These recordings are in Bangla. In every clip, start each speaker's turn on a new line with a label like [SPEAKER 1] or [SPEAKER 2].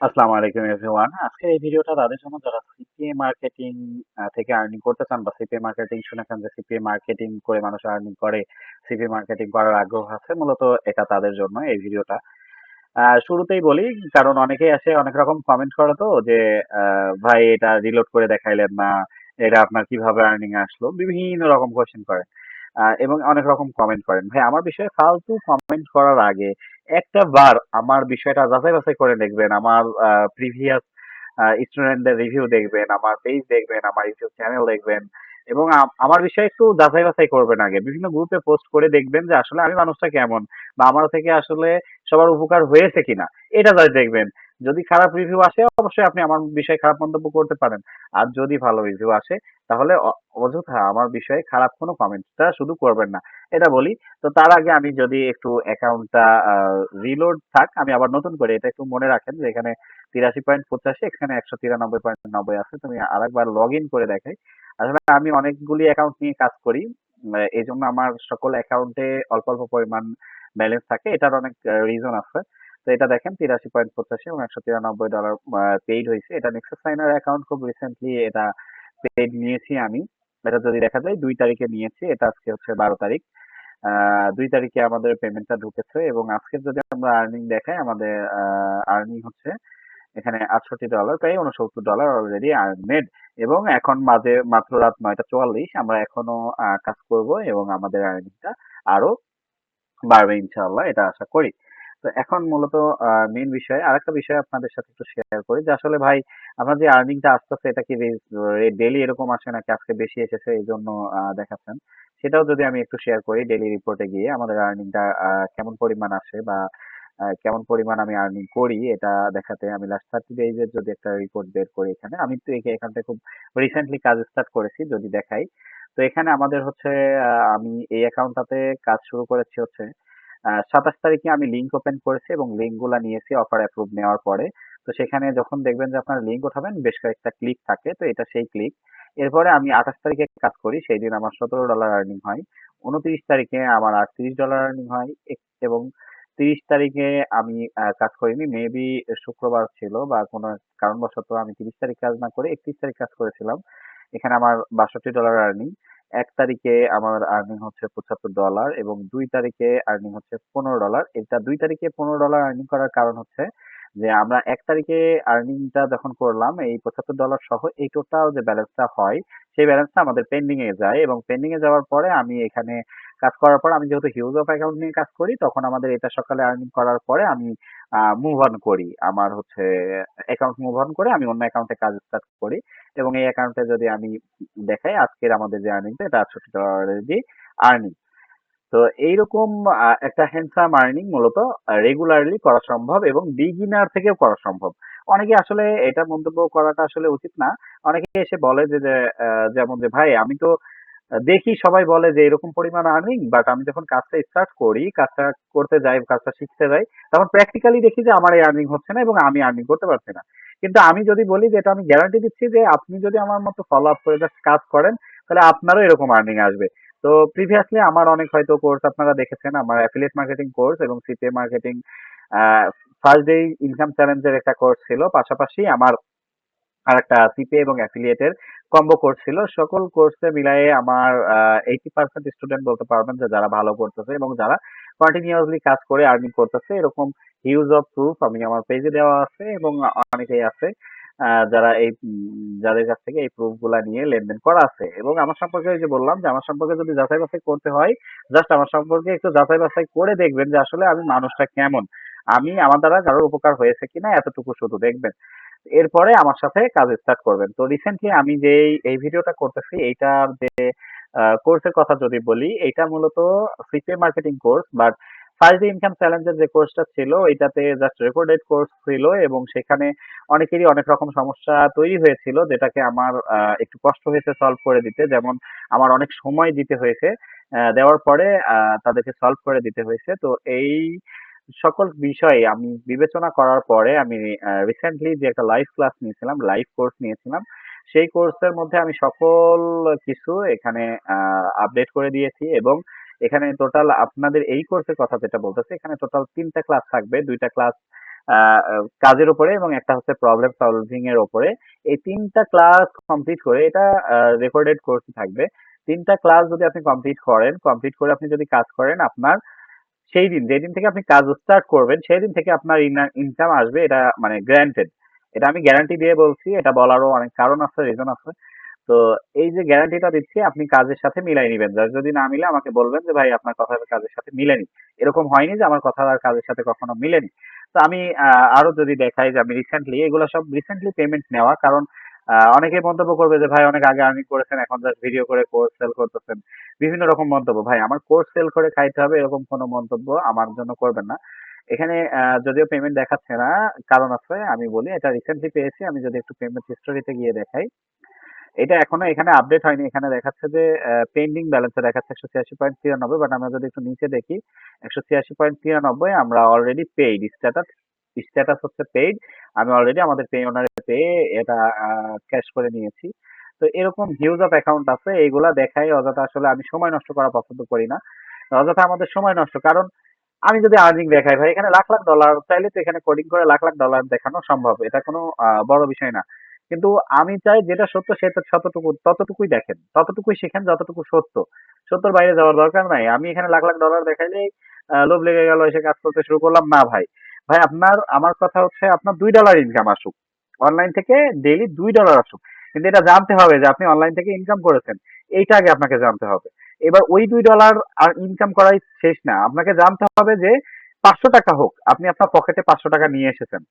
[SPEAKER 1] আসসালামু আলাইকুম এভরিওয়ান। আজকের এই ভিডিওটা তাদের জন্য যারা সিপিএ মার্কেটিং থেকে আর্নিং করতে চান বা সিপিএ মার্কেটিং শুনেছেন যে সিপিএ মার্কেটিং করে মানুষ আর্নিং করে, সিপিএ মার্কেটিং করার আগ্রহ আছে, মূলত এটা তাদের জন্য এই ভিডিওটা। শুরুতেই বলি, কারণ অনেকেই আসে অনেক রকম কমেন্ট করে তো যে ভাই এটা রিলোড করে দেখাইলেন না, এটা আপনার কিভাবে আর্নিং আসলো, বিভিন্ন রকম কোয়েশ্চেন করেন এবং অনেক রকম কমেন্ট করেন। ভাই আমার বিষয়ে ফালতু কমেন্ট করার আগে একটা বার আমার বিষয়টা যাচাই বাছাই করে দেখবেন, আমার প্রিভিয়াস স্টুডেন্টদের রিভিউ দেখবেন, আমার পেজ দেখবেন, আমার ইউটিউব চ্যানেল দেখবেন এবং আমার বিষয়ে একটু যাচাই বাছাই করবেন আগে। বিভিন্ন গ্রুপে পোস্ট করে দেখবেন যে আসলে আমি মানুষটা কেমন বা আমার থেকে আসলে সবার উপকার হয়েছে কিনা, এটা যাই দেখবেন। যদি খারাপ রিভিউ আসে অবশ্যই আপনি আমার বিষয়ে খারাপ মন্তব্য করতে পারেন। আর যদি ভালো রিভিউ আসে তাহলে অযথা আমার বিষয়ে খারাপ কোনো কমেন্টটা শুধু করবেন না, এটা বলি। তো তার আগে আমি যদি একটু অ্যাকাউন্টটা রিলোড থাক, আমি আবার নতুন করে এটা একটু মনে রাখেন যে এখানে 83.85, এখানে 193.90 আছে। তুমি আরেকবার লগ ইন করে দেখাই। আসলে আমি অনেকগুলি অ্যাকাউন্ট নিয়ে কাজ করি, এই জন্য আমার সকল অ্যাকাউন্টে অল্প অল্প পরিমাণ ব্যালেন্স থাকে। এটার অনেক রিজন আছে। তো এটা দেখেন 83.85 এবং $193 পেইড হয়েছে। এটা নেক্সাস সাইনার অ্যাকাউন্ট, খুব রিসেন্টলি এটা পেইড নিয়েছি আমি। এটা যদি দেখা যায় 2 তারিখে নিয়েছি, এটা আজকে হচ্ছে 12 তারিখ। 2 তারিখে আমাদের পেমেন্টটা ঢুকেছে এবং আজকে যদি আমরা আর্নিং দেখাই, আমাদের আর্নিং হচ্ছে এখানে $68, প্রায় $69 অলরেডি আর্নমেড। এবং এখন মাঝে মাত্র রাত 9টা 44, আমরা এখনো কাজ করব এবং আমাদের আর্নিংটা আরো বাড়বে ইনশাআল্লাহ, এটা আশা করি। তো এখন মূলত মেইন বিষয়, আরেকটা বিষয় আপনাদের সাথে একটু শেয়ার করি যে আসলে ভাই আপনার যে আর্নিংটা আসতেছে এটা কি ডেইলি এরকম আসে নাকি আজকে বেশি এসেছে এই জন্য দেখাচ্ছেন, সেটাও যদি আমি একটু শেয়ার করি। ডেইলি রিপোর্টে গিয়ে আমাদের আর্নিংটা কেমন পরিমাণ আসে বা কেমন পরিমাণ আমি আর্নিং করি এটা দেখাতে আমি লাস্ট 30 ডেজ এর যদি একটা রিপোর্ট বের করি, এখানে আমি তো এখানটা খুব রিসেন্টলি কাজ স্টার্ট করেছি, যদি দেখাই। তো এখানে আমাদের হচ্ছে আমি এই অ্যাকাউন্টটাতে কাজ শুরু করেছি হচ্ছে 27 তারিখে আমি লিঙ্ক ওপেন করেছি এবং লিঙ্ক গুলা নিয়েছি অফার অ্যাপ্রুভ নেওয়ার পরে। তো সেখানে যখন দেখবেন যে আপনার লিঙ্ক ওঠাবেন বেশ কয়েকটা ক্লিক থাকে, তো এটা সেই ক্লিক। এরপরে আমি 28 তারিখে কাজ করি, সেই দিন আমার $17 আর্নিং হয়। 29 তারিখে আমার $38 আর্নিং হয় এবং 30 তারিখে আমি কাজ করিনি, মেবি শুক্রবার ছিল বা কোনো এক কারণবশত আমি 30 তারিখ কাজ না করে 31 তারিখ কাজ করেছিলাম। এখানে আমার $62 আর্নিং। 1 তারিখে আমার আর্নিং হচ্ছে $75 এবং 2 তারিখে আর্নিং হচ্ছে $15। এটা 2 তারিখে $15 আর্নিং করার কারণ হচ্ছে যে আমরা 1 তারিখে আর্নিংটা যখন করলাম এই $75 সহ এই টোটাল যে ব্যালেন্সটা হয়, সেই ব্যালেন্সটা আমাদের পেন্ডিং এ যায় এবং পেন্ডিং এ যাওয়ার পরে আমি এখানে কাজ করার পর, আমি যেহেতু হিউজ অফ অ্যাকাউন্ট নিয়ে কাজ করি, তখন আমাদের এটা সকালে আর্নিং করার পরে আমি মুভ অন করি। আমার হচ্ছে অ্যাকাউন্ট মুভ অন করে আমি অন্য অ্যাকাউন্টে কাজ স্টার্ট করি এবং এই অ্যাকাউন্টে যদি আমি দেখাই আজকের আমাদের যে আর্নিংটা, এটা $68 আর্নিং। তো এইরকম একটা হ্যান্ডসাম আর্নিং মূলত রেগুলারলি করা সম্ভব এবং বিগিনার থেকেও করা সম্ভব। অনেকে আসলে এটা মন্তব্য করাটা আসলে উচিত না। অনেকে এসে বলে যে যে, যেমন যে ভাই আমি তো দেখি সবাই বলে যে এরকম পরিমাণ আর্নিং, বাট আমি যখন কাজটা স্টার্ট করি, কাজটা করতে যাই, কাজটা শিখতে যাই, তখন প্র্যাকটিক্যালি দেখি যে আমার এই আর্নিং হচ্ছে না এবং আমি আর্নিং করতে পারছি না। কিন্তু আমি যদি বলি যে এটা আমি গ্যারান্টি দিচ্ছি যে আপনি যদি আমার মতো ফলো আপ করে জাস্ট কাজ করেন, তাহলে আপনারও এরকম আর্নিং আসবে। তো প্রিভিয়াসলি আমার অনেক হয়তো কোর্স আপনারা দেখেছেন, আমার অ্যাফিলিয়েট মার্কেটিং কোর্স এবং CPA marketing first day income চ্যালেঞ্জের একটা কোর্স ছিল, পাশাপাশি আমার আর একটা সিপিএ এবং অ্যাফিলিয়েটের কম্বো কোর্স ছিল। সকল কোর্সে মিলায়ে আমার 80% স্টুডেন্ট বলতে পারবেন যে যারা ভালো করতেছে এবং যারা কন্টিনিউয়াসলি কাজ করে আর্নিং করতেছে, এরকম হিউজ অফ প্রুফ আমি আমার পেজে দেওয়া আছে এবং অনেকেই আছে যারা যাদের কাছ থেকে এই প্রুফ গুলা নিয়ে লেনদেন করা আছে। এবং আমার সম্পর্কে ওই যে বললাম যে আমার সম্পর্কে যদি যাচাই বাছাই করতে হয়, জাস্ট আমার সম্পর্কে একটু যাচাই বাছাই করে দেখবেন যে আসলে আমি মানুষটা কেমন, আমি আমার দ্বারা কারোর উপকার হয়েছে কিনা, এতটুকু শুধু দেখবেন। এরপরে আমার সাথে কাজ স্টার্ট করবেন। তো রিসেন্টলি আমি যে এই ভিডিওটা করতেছি, এইটার যে কোর্সের কথা যদি বলি, এটা মূলত CPA marketing course, but first day income চ্যালেঞ্জের যে কোর্সটা ছিল এটাতে জাস্ট রেকর্ডেড কোর্স ছিল এবং সেখানে অনেকেরই অনেক রকম সমস্যা তৈরি হয়েছিল, যেটাকে আমার একটু কষ্ট হয়েছে সলভ করে দিতে। যেমন আমার অনেক সময় দিতে হয়েছে, দেওয়ার পরে তাদেরকে সলভ করে দিতে হয়েছে। তো এই সকল বিষয় আমি বিবেচনা করার পরে আমি রিসেন্টলি যে একটা লাইভ ক্লাস নিয়েছিলাম, লাইভ কোর্স নিয়েছিলাম, সেই কোর্সের মধ্যে আমি সকল কিছু এখানে আপডেট করে দিয়েছি এবং এখানে টোটাল আপনাদের এই কোর্সের কথা যেটা বলতেছে, এখানে টোটাল 3টা ক্লাস থাকবে। 2টা ক্লাস কাজের উপরে এবং একটা হচ্ছে প্রবলেম সলভিং এর উপরে। এই ৩ টা ক্লাস কমপ্লিট করে এটা রেকর্ডেড কোর্স থাকবে। ৩ টা ক্লাস যদি আপনি কমপ্লিট করে আপনি যদি কাজ করেন, আপনার সেই দিন যেদিন থেকে আপনি কাজ স্টার্ট করবেন সেই দিন থেকে আপনার ইনকাম আসবে, এটা মানে গ্যারান্টেড। এটা আমি গ্যারান্টি দিয়ে বলছি, এটা বলারও অনেক কারণ আছে, রিজন আছে। তো এই যে গ্যারান্টিটা দিচ্ছি আপনি কাজের সাথে মিলাই নিবেন, যদি না মিলে আমাকে বলবেন যে ভাই আপনার কথা কাজের সাথে মিলেনি। এরকম হয়নি যে আমার কথা আর কাজের সাথে কখনো মিলেনি। তো আমি আরো যদি দেখাই যে আমি রিসেন্টলি, এগুলো সব রিসেন্টলি পেমেন্ট নেওয়া, কারণ অনেকে মন্তব্য করবে যে ভাই অনেক আগে আর্নিং করেছেন, এখন জাস্ট ভিডিও করে কোর্স সেল করতেছেন, বিভিন্ন রকম মন্তব্য। ভাই আমার কোর্স সেল করে খাইতে হবে এরকম কোনো মন্তব্য আমার জন্য করবেন না। এখানে যদিও পেমেন্ট দেখাচ্ছে না, কারণ আছে, আমি বলি এটা রিসেন্টলি পেয়েছি। আমি যদি একটু পেমেন্ট হিস্টোরিতে গিয়ে দেখাই, এটা এখনো এখানে আপডেট হয়নি। এখানে দেখাচ্ছে যে পেন্ডিং ব্যালেন্সে দেখাচ্ছে 186.93, বাট আমরা যদি একটু নিচে দেখি 186.93 আমরা অলরেডি পেইড স্ট্যাটাস, স্ট্যাটাস হচ্ছে পেইড। আমি অলরেডি আমাদের পে ওনারে পেয়ে এটা ক্যাশ করে নিয়েছি। তো এরকম হিউজ অফ অ্যাকাউন্ট আছে, এইগুলা দেখাই অযথা, আসলে আমি সময় নষ্ট করা পছন্দ করি না। অযথা আমাদের সময় নষ্ট, কারণ আমি যদি আর্নিং দেখাই ভাই, এখানে লাখ লাখ ডলার চাইলে তো এখানে কোডিং করে লাখ লাখ ডলার দেখানো সম্ভব, এটা কোনো বড় বিষয় না। কিন্তু আমি চাই যেটা সত্য সেটা ততটুকুই দেখেন, ততটুকুই শিখেন যতটুকু সত্য। সত্যর বাইরে যাওয়ার দরকার নাই। আমি এখানে লাখ লাখ ডলার দেখাইলেই লোভ লেগে গেল, এসে কাজ করতে শুরু করলাম না ভাই। ভাই আপনার, আমার কথা হচ্ছে আপনার $2 ইনকাম আসুক অনলাইন থেকে, ডেইলি $2 আসুক, কিন্তু এটা জানতে হবে যে আপনি অনলাইন থেকে ইনকাম করেছেন। এইটা আগে আপনাকে জানতে হবে। এবার ওই $2 আর ইনকাম করাই শেষ না, আপনাকে জানতে হবে যে 500 টাকা হোক, আপনি আপনার পকেটে 500 টাকা নিয়ে এসেছেন।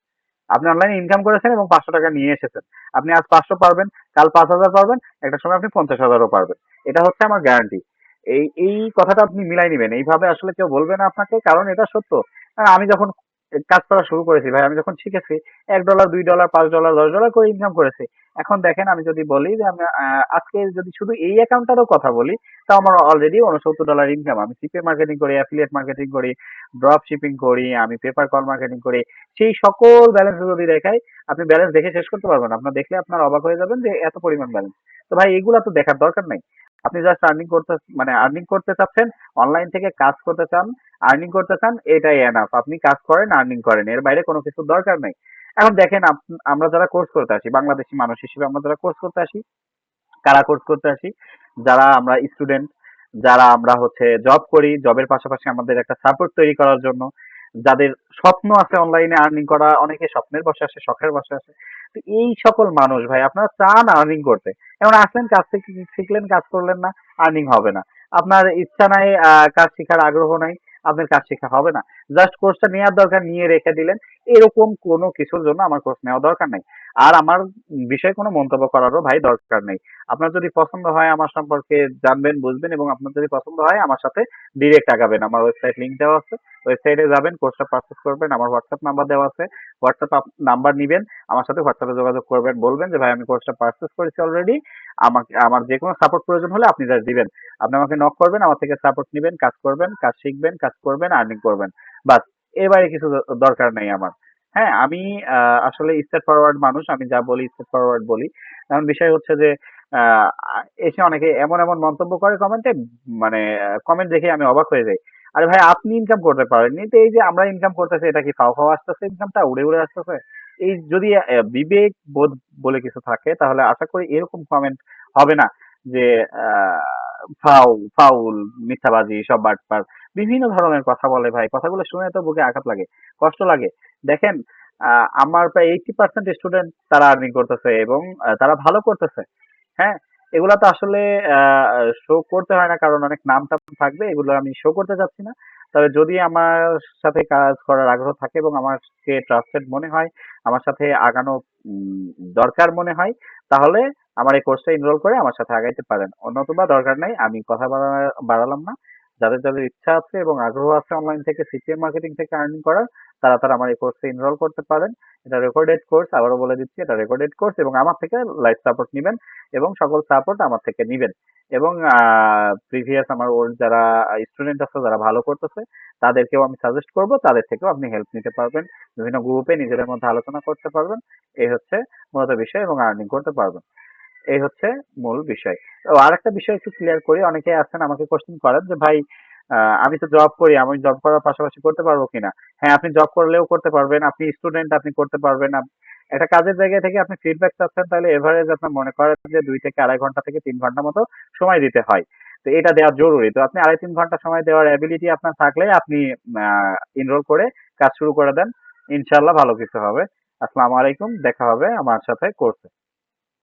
[SPEAKER 1] আপনি অনলাইনে ইনকাম করেছেন এবং 500 টাকা নিয়ে এসেছেন। আপনি আজ 500 পারবেন, কাল 5,000 পারবেন, একটা সময় আপনি 50,000ও পারবেন। এটা হচ্ছে আমার গ্যারান্টি। এই কথাটা আপনি মিলাই নিবেন। এইভাবে আসলে কেউ বলবে না আপনাকে, কারণ এটা সত্য। আমি যখন কাজ করা শুরু করেছি ভাই, আমি যখন শিখেছি $1, $2, $5, $10 করে ইনকাম করেছি। এখন দেখেন আমি যদি বলি যে আমি আজকে যদি শুধু এই অ্যাকাউন্টটারও কথা বলি, তাও আমার অলরেডি $69 ইনকাম। আমি সিপে মার্কেটিং করি, অ্যাফিলিয়েট মার্কেটিং করি, ড্রপ শিপিং করি, আমি পেপার কল মার্কেটিং করি। সেই সকল ব্যালেন্স যদি দেখাই, আপনি ব্যালেন্স দেখে শেষ করতে পারবেন না। আপনার দেখলে আপনার অবাক হয়ে যাবেন যে এত পরিমাণ ব্যালেন্স। তো ভাই এগুলা তো দেখার দরকার নাই। আপনি জাস্ট আর্নিং করতে, মানে আর্নিং করতে চাচ্ছেন, অনলাইন থেকে কাজ করতে চান, আর্নিং করতে চান, এটাই এনাফ। আপনি কাজ করেন, আর্নিং করেন, এর বাইরে কোনো কিছুর দরকার নাই। এখন দেখেন আমরা যারা কোর্স করতে আসি, বাংলাদেশি মানুষ হিসেবে আমরা যারা কোর্স করতে আসি, কারা কোর্স করতে আসি? যারা আমরা স্টুডেন্ট, যারা আমরা হচ্ছে জব করি, জবের পাশাপাশি আমাদের একটা সাপোর্ট তৈরি করার জন্য, যাদের স্বপ্ন আছে অনলাইনে আর্নিং করা, অনেকে স্বপ্নের বসে আসে, শখের বসে আসে। তো এই সকল মানুষ ভাই, আপনারা চান আর্নিং করতে, এখন আসলেন কাজ থেকে শিখলেন, কাজ করলেন না, আর্নিং হবে না। আপনার ইচ্ছা নাই, কাজ শেখার আগ্রহ নাই, আপনার কাজ শেখা হবে না। জাস্ট কোর্সটা নেওয়ার দরকার, নিয়ে রেখে দিলেন, এরকম কোনো কিছুর জন্য আমার কোর্স নেওয়া দরকার নাই। আর আমার বিষয়ে কোনো মন্তব্য করারও ভাই দরকার নেই। আপনার যদি পছন্দ হয় আমার সম্পর্কে জানবেন, বুঝবেন, এবং আপনার যদি পছন্দ হয় আমার সাথে ডিরেক্ট আগাবেন। আমার ওয়েবসাইট লিংক দেওয়া আছে, ওয়েবসাইটে যাবেন, কোর্সটা পারচেজ করবেন। আমার হোয়াটসঅ্যাপ নাম্বার দেওয়া আছে, হোয়াটসঅ্যাপ নাম্বার নিবেন, আমার সাথে হোয়াটসঅ্যাপে যোগাযোগ করবেন, বলবেন যে ভাই আমি কোর্সটা পারচেজ করেছি অলরেডি, আমাকে আমার যে কোনো সাপোর্ট প্রয়োজন হলে আপনি জাস্ট দিবেন। আপনি আমাকে নক করবেন, আমার থেকে সাপোর্ট নিবেন, কাজ করবেন, কাজ শিখবেন, কাজ করবেন, আর্নিং করবেন, বাস। এর বাইরে কিছু দরকার নেই আমার। হ্যাঁ, আমি আসলে স্ট্রেট ফরওয়ার্ড মানুষ, আমি যা বলি স্ট্রেট ফরওয়ার্ড বলি। এখন বিষয় হচ্ছে যে আহ, এসে অনেকে এমন এমন মন্তব্য করে কমেন্টে, মানে কমেন্ট দেখে আমি অবাক হয়ে যাই। আরে ভাই আপনি ইনকাম করতে পারেননি, তো এই যে আমরা ইনকাম করতেছি, এটা কি ফাও ফাও আসতেছে, ইনকামটা উড়ে উড়ে আসতেছে? এই যদি বিবেক বোধ বলে কিছু থাকে, তাহলে আশা করি এরকম কমেন্ট হবে না যে ফাউল, মিথ্যাবাজি, সব বাটপার, বিভিন্ন ধরনের কথা বলে ভাই। কথাগুলো শুনে তো বুকে আঘাত লাগে, কষ্ট লাগে। দেখেন, আমার প্রায় 80% স্টুডেন্ট তারা আর্নিং করতেছে এবং তারা ভালো করতেছে। হ্যাঁ, এগুলা তো আসলে শো করতে হয় না, কারণ অনেক নাম টাম থাকবে, এগুলো আমি শো করতে চাচ্ছি না। তবে যদি আমার সাথে কাজ করার আগ্রহ থাকে এবং আমাকে ট্রাস্টেড মনে হয়, আমার সাথে আগানো উম, দরকার মনে হয়, তাহলে আমার এই কোর্সটা এনরোল করে আমার সাথে আগাইতে পারেন। নতুবা দরকার নাই, আমি কথা বাড়ালাম না। যাদের যাদের ইচ্ছা আছে এবং আগ্রহ আছে অনলাইন থেকে সিপিএম মার্কেটিং থেকে আর্নিং করার, তারা তারা আমার এই কোর্সে এনরোল করতে পারেন। এটা রেকর্ডেড কোর্স, আবারও বলে দিচ্ছি, এটা রেকর্ডেড কোর্স, এবং আমার থেকে লাইভ সাপোর্ট নিবেন এবং সকল সাপোর্ট আমার থেকে নিবেন। এবং প্রিভিয়াস আমার ওর যারা স্টুডেন্ট আছে, যারা ভালো করতেছে, তাদেরকেও আমি সাজেস্ট করব, তাদের থেকেও আপনি হেল্প নিতে পারবেন, বিভিন্ন গ্রুপে নিজেদের মধ্যে আলোচনা করতে পারবেন। এই হচ্ছে মূলত বিষয়, এবং আর্নিং করতে পারবেন। এই হচ্ছে মূল বিষয়। তো আরেকটা বিষয় একটু ক্লিয়ার করি, অনেকে আছেন আমাকে কোশ্চেন করেন যে ভাই আমি তো জব করি, আমি জব করার পাশাপাশি করতে পারবো কিনা? হ্যাঁ, আপনি জব করলেও করতে পারবেন, আপনি স্টুডেন্ট আপনি করতে পারবেন। একটা কাজের জায়গা থেকে আপনি ফিডব্যাক চাচ্ছেন, তাহলে এভারেজ আপনার মনে করেন যে 2 থেকে 2.5 ঘন্টা থেকে 3 ঘন্টা মতো সময় দিতে হয়। তো এটা দেওয়া জরুরি। তো আপনি 2.5-3 ঘন্টা সময় দেওয়ার এবিলিটি আপনার থাকলে আপনি এনরোল করে কাজ শুরু করে দেন। ইনশাআল্লাহ ভালো কিছু হবে। আসসালামু আলাইকুম। দেখা হবে আমার সাথে কোর্সে।